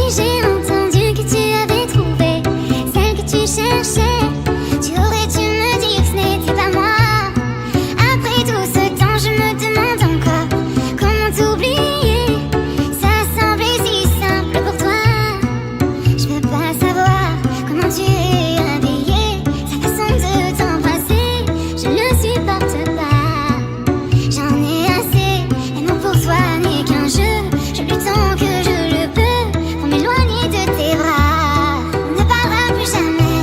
j'ai entendu que tu avais trouvé celle que tu cherchais. Tu aurais dû me dire que ce n'était pas moi. Après tout ce temps, je me demande encore comment t'oublier. Ça semblait si simple pour toi. Je veux pas savoir comment tu es habillé. Ta façon de t'embrasser, je ne supporte pas. J'en ai assez, l'amour pour toi n'est qu'un jeu. Je lutte tant que je le peux pour m'éloigner de tes bras. On ne parlera plus jamais,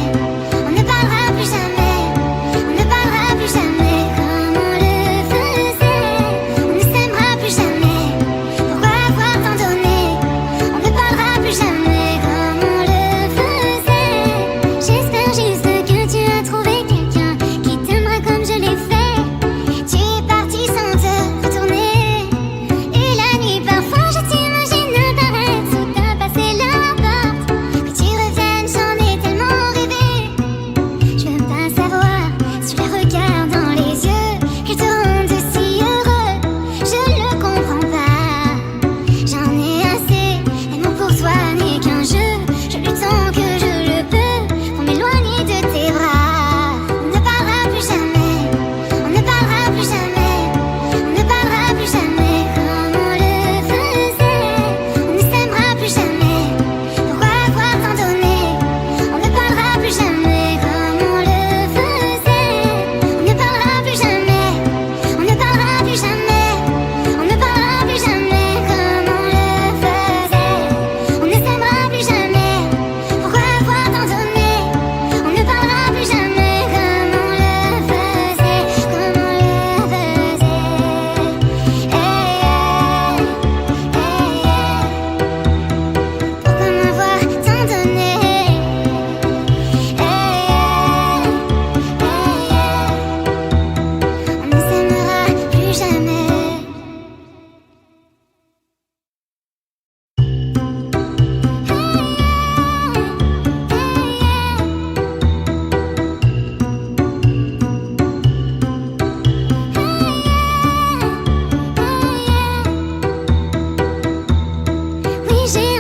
on ne parlera plus jamais, on ne parlera plus jamais comme on le faisait. On ne s'aimera plus jamais, pourquoi avoir tant donné? On ne parlera plus jamais comme on le faisait. J'espère juste que tu as trouvé quelqu'un qui t'aimera comme je l'ai fait. Tu es parti sans te retourner. Et la nuit parfois je t'imagine apparaître sous ta passer la porte. Que tu reviennes, j'en ai tellement rêvé. Je veux pas savoir si je la regarde dans les yeux qu'elle te rendent si heureux. Je le comprends pas. J'en ai assez, l'amour pour toi n'est qu'un jeu. Je lutte tant que je le peux pour m'éloigner de tes bras. On ne parlera plus jamais, on ne parlera plus jamais, on ne parlera plus jamais comme on le faisait. On ne s'aimera plus jamais, pourquoi avoir tant donné? On ne parlera plus jamais comme on le faisait. On ne parlera plus jamais, on ne parlera plus jamais, on ne parlera plus jamais comme on le faisait. On ne s'aimera plus jamais, pourquoi avoir tant donné? On ne parlera plus jamais comme on le faisait, comme on le faisait. Pourquoi m'avoir tant donné? On ne s'aimera plus jamais. Oui, j'ai